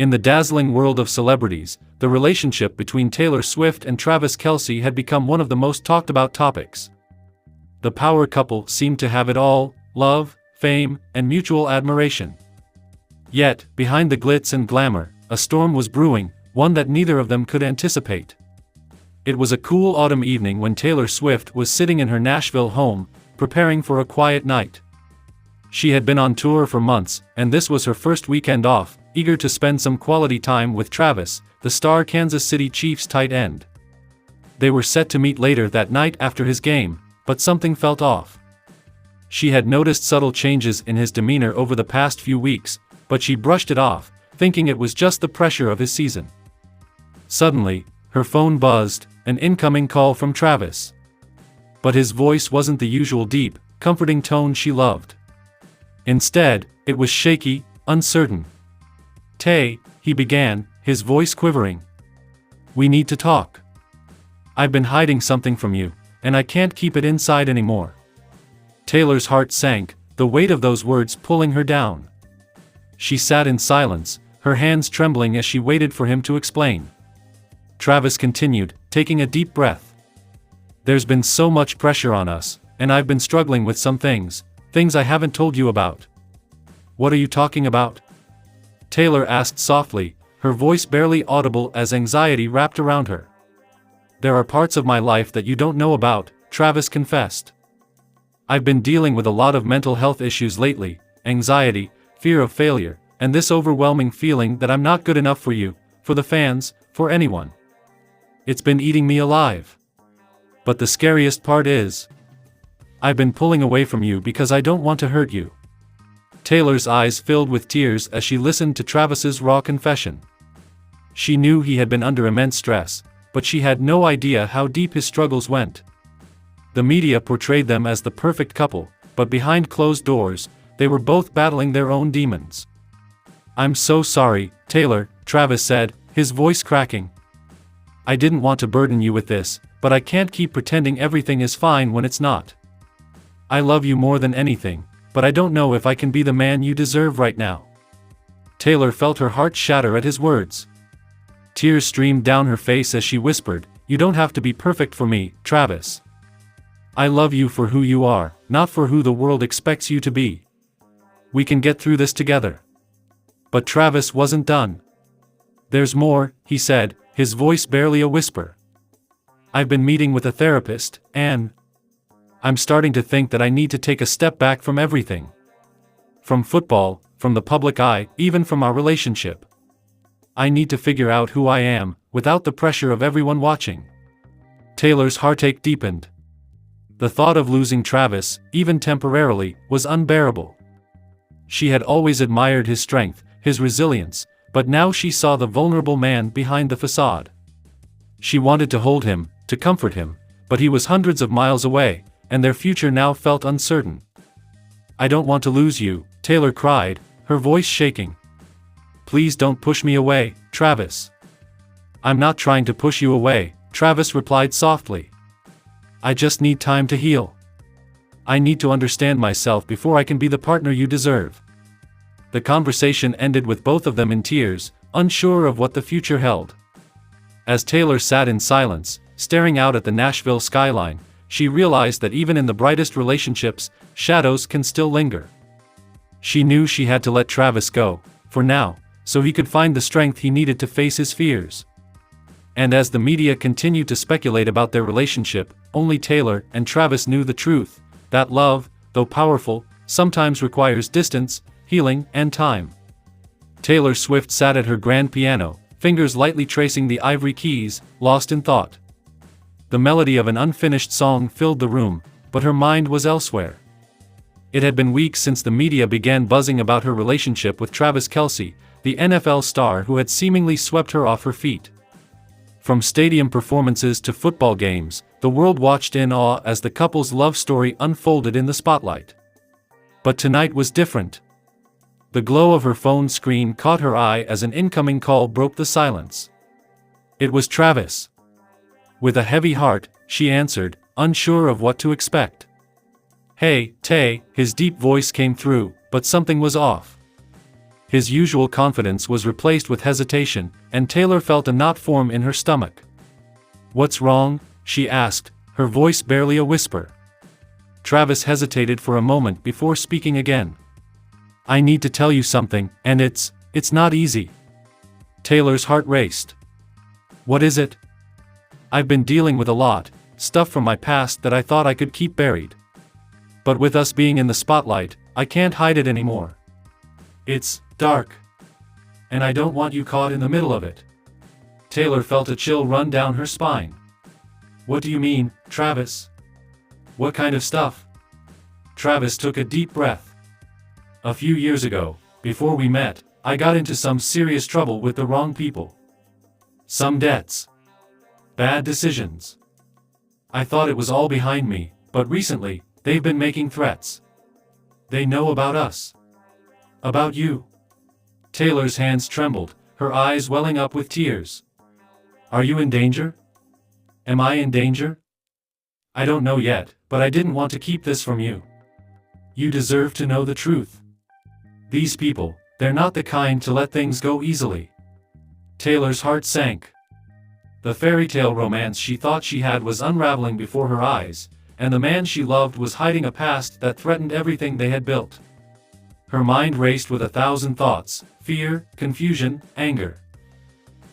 In the dazzling world of celebrities, the relationship between Taylor Swift and Travis Kelce had become one of the most talked about topics. The power couple seemed to have it all: love, fame, and mutual admiration. Yet, behind the glitz and glamour, a storm was brewing, one that neither of them could anticipate. It was a cool autumn evening when Taylor Swift was sitting in her Nashville home, preparing for a quiet night. She had been on tour for months, and this was her first weekend off, eager to spend some quality time with Travis, the star Kansas City Chiefs tight end. They were set to meet later that night after his game, but something felt off. She had noticed subtle changes in his demeanor over the past few weeks, but she brushed it off, thinking it was just the pressure of his season. Suddenly, her phone buzzed, an incoming call from Travis. But his voice wasn't the usual deep, comforting tone she loved. Instead, it was shaky, uncertain. "Tay," he began, his voice quivering. "We need to talk. I've been hiding something from you, and I can't keep it inside anymore." Taylor's heart sank, the weight of those words pulling her down. She sat in silence, her hands trembling as she waited for him to explain. Travis continued, taking a deep breath. "There's been so much pressure on us, and I've been struggling with some things I haven't told you about." "What are you talking about?" Taylor asked softly, her voice barely audible as anxiety wrapped around her. "There are parts of my life that you don't know about," Travis confessed. "I've been dealing with a lot of mental health issues lately: anxiety, fear of failure, and this overwhelming feeling that I'm not good enough for you, for the fans, for anyone. It's been eating me alive. But the scariest part is, I've been pulling away from you because I don't want to hurt you." Taylor's eyes filled with tears as she listened to Travis's raw confession. She knew he had been under immense stress, but she had no idea how deep his struggles went. The media portrayed them as the perfect couple, but behind closed doors, they were both battling their own demons. "I'm so sorry, Taylor," Travis said, his voice cracking. "I didn't want to burden you with this, but I can't keep pretending everything is fine when it's not. I love you more than anything, but I don't know if I can be the man you deserve right now." Taylor felt her heart shatter at his words. Tears streamed down her face as she whispered, "You don't have to be perfect for me, Travis. I love you for who you are, not for who the world expects you to be. We can get through this together." But Travis wasn't done. "There's more," he said, his voice barely a whisper. "I've been meeting with a therapist, and I'm starting to think that I need to take a step back from everything. From football, from the public eye, even from our relationship. I need to figure out who I am, without the pressure of everyone watching." Taylor's heartache deepened. The thought of losing Travis, even temporarily, was unbearable. She had always admired his strength, his resilience, but now she saw the vulnerable man behind the facade. She wanted to hold him, to comfort him, but he was hundreds of miles away, and their future now felt uncertain. "I don't want to lose you," Taylor cried, her voice shaking. "Please don't push me away, Travis." "I'm not trying to push you away," Travis replied softly. "I just need time to heal. I need to understand myself before I can be the partner you deserve." The conversation ended with both of them in tears, unsure of what the future held. As Taylor sat in silence, staring out at the Nashville skyline, she realized that even in the brightest relationships, shadows can still linger. She knew she had to let Travis go, for now, so he could find the strength he needed to face his fears. And as the media continued to speculate about their relationship, only Taylor and Travis knew the truth, that love, though powerful, sometimes requires distance, healing, and time. Taylor Swift sat at her grand piano, fingers lightly tracing the ivory keys, lost in thought. The melody of an unfinished song filled the room, but her mind was elsewhere. It had been weeks since the media began buzzing about her relationship with Travis Kelce, the NFL star who had seemingly swept her off her feet. From stadium performances to football games, the world watched in awe as the couple's love story unfolded in the spotlight. But tonight was different. The glow of her phone screen caught her eye as an incoming call broke the silence. It was Travis. With a heavy heart, she answered, unsure of what to expect. "Hey, Tay," his deep voice came through, but something was off. His usual confidence was replaced with hesitation, and Taylor felt a knot form in her stomach. "What's wrong?" she asked, her voice barely a whisper. Travis hesitated for a moment before speaking again. "I need to tell you something, and it's not easy." Taylor's heart raced. "What is it?" "I've been dealing with a lot, stuff from my past that I thought I could keep buried. But with us being in the spotlight, I can't hide it anymore. It's dark. And I don't want you caught in the middle of it." Taylor felt a chill run down her spine. "What do you mean, Travis? What kind of stuff?" Travis took a deep breath. "A few years ago, before we met, I got into some serious trouble with the wrong people. Some debts. Bad decisions. I thought it was all behind me, but recently, they've been making threats. They know about us. About you." Taylor's hands trembled, her eyes welling up with tears. "Are you in danger? Am I in danger? I don't know yet, but I didn't want to keep this from you. You deserve to know the truth. These people, they're not the kind to let things go easily." Taylor's heart sank. The fairy tale romance she thought she had was unraveling before her eyes, and the man she loved was hiding a past that threatened everything they had built. Her mind raced with 1,000 thoughts: fear, confusion, anger.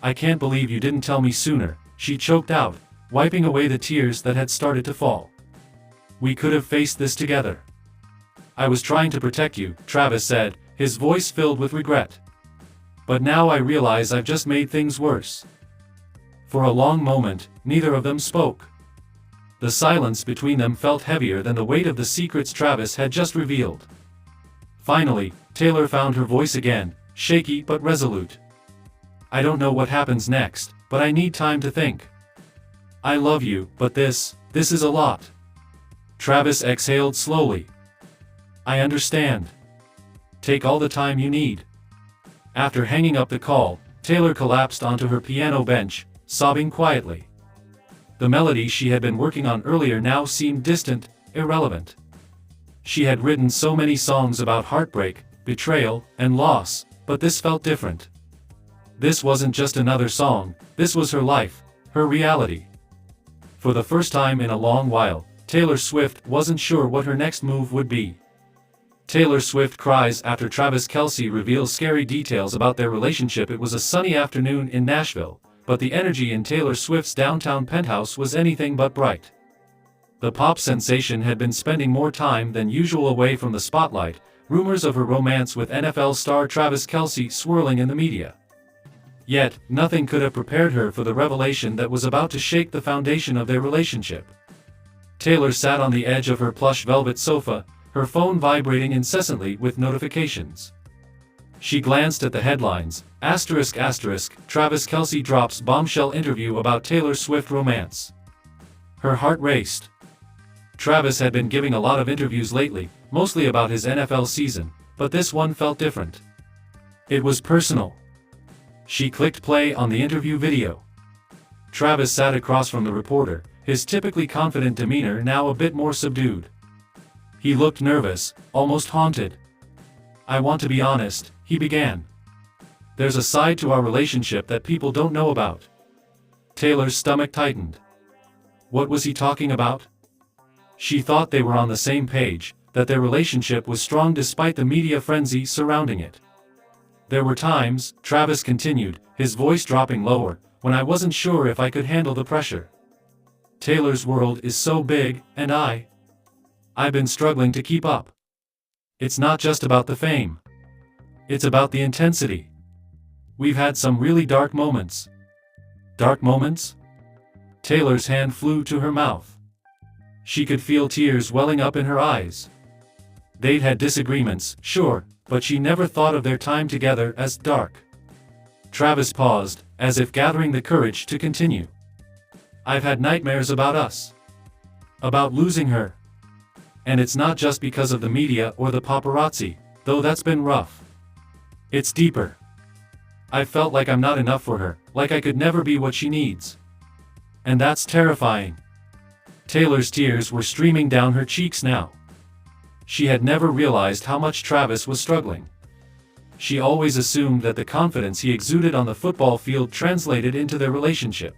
"I can't believe you didn't tell me sooner," she choked out, wiping away the tears that had started to fall. "We could have faced this together." "I was trying to protect you," Travis said, his voice filled with regret. "But now I realize I've just made things worse." For a long moment, neither of them spoke. The silence between them felt heavier than the weight of the secrets Travis had just revealed. Finally, Taylor found her voice again, shaky but resolute. "I don't know what happens next, but I need time to think. I love you, but this is a lot." Travis exhaled slowly. "I understand. Take all the time you need." After hanging up the call, Taylor collapsed onto her piano bench, sobbing quietly. The melody she had been working on earlier now seemed distant, irrelevant. She had written so many songs about heartbreak, betrayal, and loss, but this felt different. This wasn't just another song, this was her life, her reality. For the first time in a long while, Taylor Swift wasn't sure what her next move would be. Taylor Swift cries after Travis Kelce reveals scary details about their relationship. It was a sunny afternoon in Nashville, but the energy in Taylor Swift's downtown penthouse was anything but bright. The pop sensation had been spending more time than usual away from the spotlight, rumors of her romance with NFL star Travis Kelce swirling in the media. Yet, nothing could have prepared her for the revelation that was about to shake the foundation of their relationship. Taylor sat on the edge of her plush velvet sofa, her phone vibrating incessantly with notifications. She glanced at the headlines: ****, Travis Kelce drops bombshell interview about Taylor Swift romance." Her heart raced. Travis had been giving a lot of interviews lately, mostly about his NFL season, but this one felt different. It was personal. She clicked play on the interview video. Travis sat across from the reporter, his typically confident demeanor now a bit more subdued. He looked nervous, almost haunted. "I want to be honest," he began. "There's a side to our relationship that people don't know about." Taylor's stomach tightened. What was he talking about? She thought they were on the same page, that their relationship was strong despite the media frenzy surrounding it. "There were times," Travis continued, his voice dropping lower, "when I wasn't sure if I could handle the pressure. Taylor's world is so big, and I've been struggling to keep up. It's not just about the fame. It's about the intensity. We've had some really dark moments." "Dark moments?" Taylor's hand flew to her mouth. She could feel tears welling up in her eyes. They'd had disagreements, sure, but she never thought of their time together as dark. Travis paused, as if gathering the courage to continue. "I've had nightmares about us. About losing her. And it's not just because of the media or the paparazzi, though that's been rough. It's deeper. I felt like I'm not enough for her, like I could never be what she needs. And that's terrifying." Taylor's tears were streaming down her cheeks now. She had never realized how much Travis was struggling. She always assumed that the confidence he exuded on the football field translated into their relationship.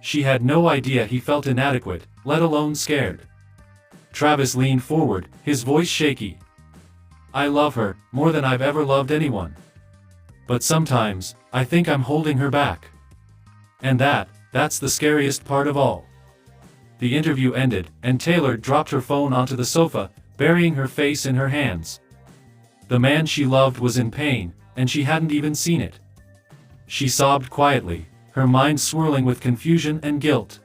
She had no idea he felt inadequate, let alone scared. Travis leaned forward, his voice shaky. "I love her, more than I've ever loved anyone. But sometimes, I think I'm holding her back. And that's the scariest part of all." The interview ended, and Taylor dropped her phone onto the sofa, burying her face in her hands. The man she loved was in pain, and she hadn't even seen it. She sobbed quietly, her mind swirling with confusion and guilt.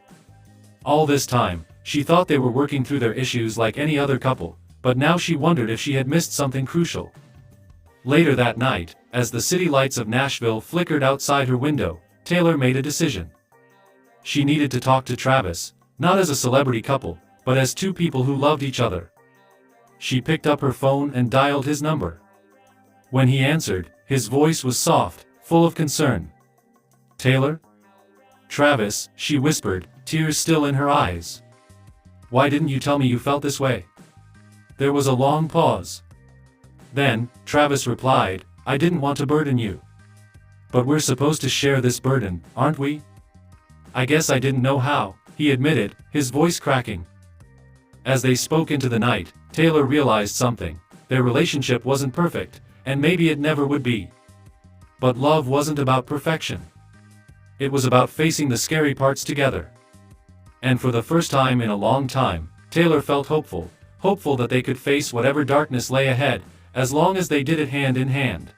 All this time, she thought they were working through their issues like any other couple, but now she wondered if she had missed something crucial. Later that night, as the city lights of Nashville flickered outside her window, Taylor made a decision. She needed to talk to Travis, not as a celebrity couple, but as two people who loved each other. She picked up her phone and dialed his number. When he answered, his voice was soft, full of concern. "Taylor?" "Travis," she whispered, tears still in her eyes. "Why didn't you tell me you felt this way?" There was a long pause. Then, Travis replied, "I didn't want to burden you. But we're supposed to share this burden, aren't we?" "I guess I didn't know how," he admitted, his voice cracking. As they spoke into the night, Taylor realized something. Their relationship wasn't perfect, and maybe it never would be. But love wasn't about perfection. It was about facing the scary parts together. And for the first time in a long time, Taylor felt hopeful that they could face whatever darkness lay ahead, as long as they did it hand in hand.